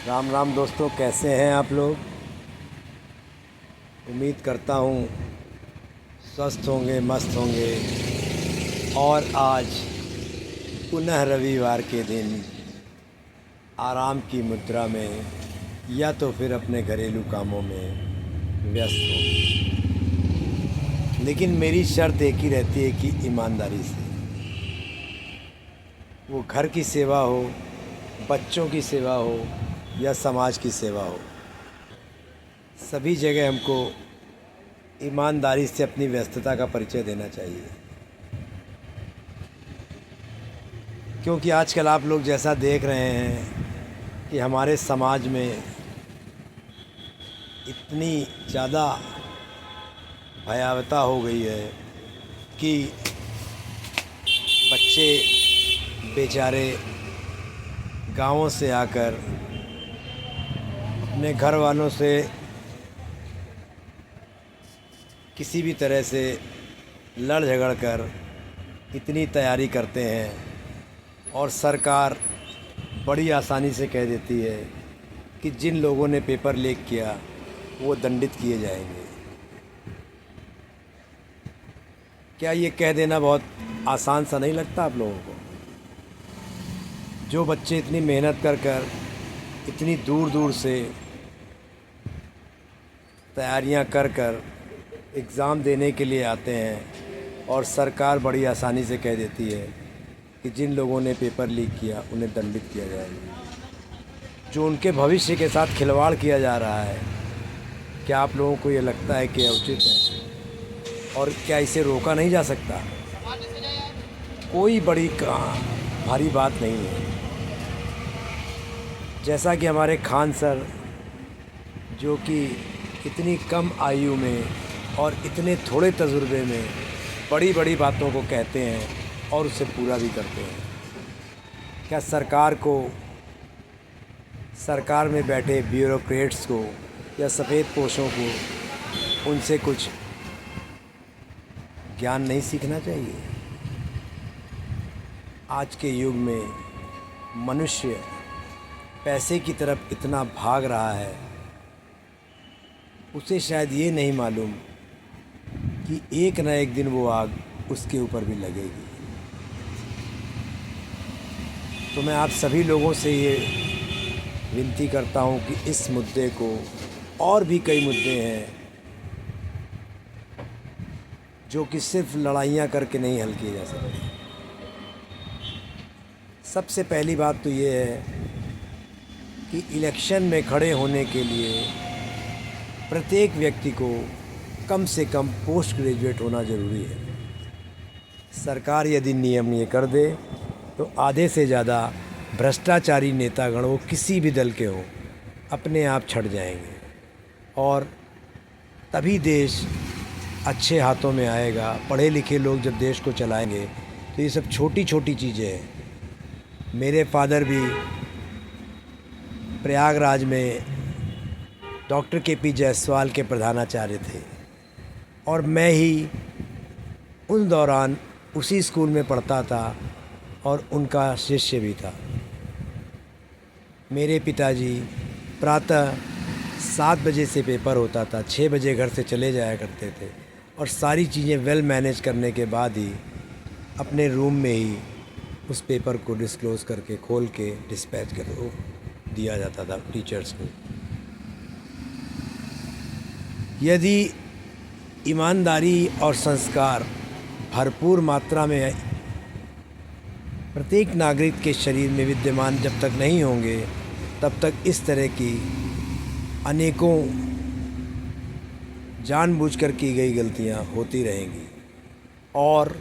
राम राम दोस्तों, कैसे हैं आप लोग। उम्मीद करता हूँ स्वस्थ होंगे, मस्त होंगे। और आज पुनः रविवार के दिन आराम की मुद्रा में या तो फिर अपने घरेलू कामों में व्यस्त होंगे। लेकिन मेरी शर्त एक ही रहती है कि ईमानदारी से, वो घर की सेवा हो, बच्चों की सेवा हो या समाज की सेवा हो, सभी जगह हमको ईमानदारी से अपनी व्यस्तता का परिचय देना चाहिए। क्योंकि आजकल आप लोग जैसा देख रहे हैं कि हमारे समाज में इतनी ज़्यादा भयावहता हो गई है कि बच्चे बेचारे गांवों से आकर अपने घर वालों से किसी भी तरह से लड़ झगड़ कर इतनी तैयारी करते हैं और सरकार बड़ी आसानी से कह देती है कि जिन लोगों ने पेपर लीक किया वो दंडित किए जाएंगे। क्या ये कह देना बहुत आसान सा नहीं लगता आप लोगों को? जो बच्चे इतनी मेहनत कर कर इतनी दूर दूर से तैयारियां कर कर एग्ज़ाम देने के लिए आते हैं और सरकार बड़ी आसानी से कह देती है कि जिन लोगों ने पेपर लीक किया उन्हें दंडित किया जाएगा। जो उनके भविष्य के साथ खिलवाड़ किया जा रहा है, क्या आप लोगों को ये लगता है कि यह उचित है? और क्या इसे रोका नहीं जा सकता? कोई बड़ी भारी बात नहीं है। जैसा कि हमारे खान सर, जो कि इतनी कम आयु में और इतने थोड़े तजुर्बे में बड़ी बड़ी बातों को कहते हैं और उसे पूरा भी करते हैं, क्या सरकार में बैठे ब्यूरोक्रेट्स को या सफ़ेद पोशों को उनसे कुछ ज्ञान नहीं सीखना चाहिए? आज के युग में मनुष्य पैसे की तरफ इतना भाग रहा है, उसे शायद ये नहीं मालूम कि एक न एक दिन वो आग उसके ऊपर भी लगेगी। तो मैं आप सभी लोगों से ये विनती करता हूँ कि इस मुद्दे को, और भी कई मुद्दे हैं जो कि सिर्फ लड़ाइयाँ करके नहीं हल किए जा सकते। सबसे पहली बात तो ये है कि इलेक्शन में खड़े होने के लिए प्रत्येक व्यक्ति को कम से कम पोस्ट ग्रेजुएट होना ज़रूरी है। सरकार यदि नियम ये कर दे तो आधे से ज़्यादा भ्रष्टाचारी नेतागण, वो किसी भी दल के हों, अपने आप छट जाएंगे और तभी देश अच्छे हाथों में आएगा। पढ़े लिखे लोग जब देश को चलाएंगे तो ये सब छोटी छोटी चीज़ें हैं। मेरे फादर भी प्रयागराज में डॉक्टर के.पी. जायसवाल के प्रधानाचार्य थे और मैं ही उन दौरान उसी स्कूल में पढ़ता था और उनका शिष्य भी था। मेरे पिताजी प्रातः 7 बजे से पेपर होता था, 6 बजे घर से चले जाया करते थे और सारी चीज़ें वेल मैनेज करने के बाद ही अपने रूम में ही उस पेपर को डिस्क्लोज़ करके खोल के डिस्पैच कर दिया जाता था टीचर्स को। यदि ईमानदारी और संस्कार भरपूर मात्रा में प्रत्येक नागरिक के शरीर में विद्यमान जब तक नहीं होंगे, तब तक इस तरह की अनेकों जानबूझकर की गई गलतियां होती रहेंगी और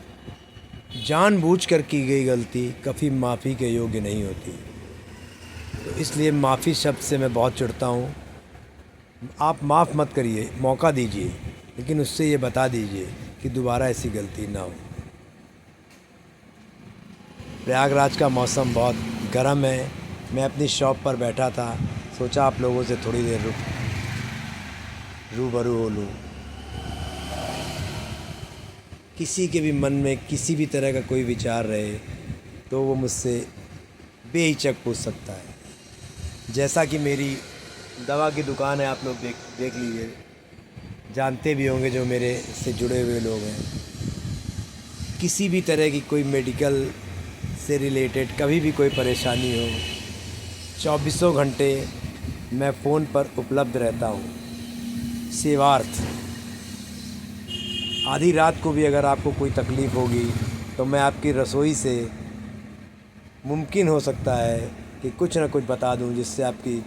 जानबूझकर की गई गलती कभी माफ़ी के योग्य नहीं होती। तो इसलिए माफ़ी शब्द से मैं बहुत चिढ़ता हूँ। आप माफ़ मत करिए, मौका दीजिए, लेकिन उससे ये बता दीजिए कि दोबारा ऐसी गलती ना हो। प्रयागराज का मौसम बहुत गर्म है। मैं अपनी शॉप पर बैठा था, सोचा आप लोगों से थोड़ी देर रूबरू हो लूँ। किसी के भी मन में किसी भी तरह का कोई विचार रहे तो वो मुझसे बेहिचक पूछ सकता है। जैसा कि मेरी दवा की दुकान है, आप लोग देख लीजिए, जानते भी होंगे जो मेरे से जुड़े हुए लोग हैं। किसी भी तरह की कोई मेडिकल से रिलेटेड कभी भी कोई परेशानी हो, चौबीसों घंटे मैं फ़ोन पर उपलब्ध रहता हूँ। सेवार्थ, आधी रात को भी अगर आपको कोई तकलीफ़ होगी तो मैं आपकी रसोई से मुमकिन हो सकता है कि कुछ ना कुछ बता दूं जिससे आपकी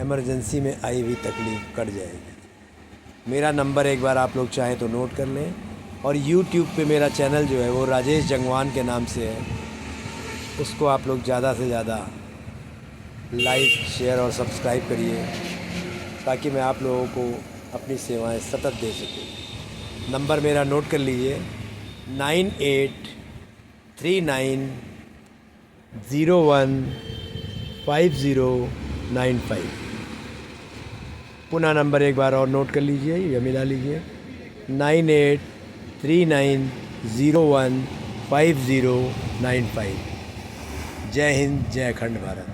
इमरजेंसी में आई हुई तकलीफ़ कट जाएगी। मेरा नंबर एक बार आप लोग चाहें तो नोट कर लें, और यूट्यूब पे मेरा चैनल जो है वो राजेश जंगवान के नाम से है, उसको आप लोग ज़्यादा से ज़्यादा लाइक, शेयर और सब्सक्राइब करिए ताकि मैं आप लोगों को अपनी सेवाएं सतत दे सकूं। नंबर मेरा नोट कर लीजिए, 9839015095। पुनः नंबर एक बार और नोट कर लीजिए या मिला लीजिए, 9839015095। जय हिंद, जय अखंड भारत।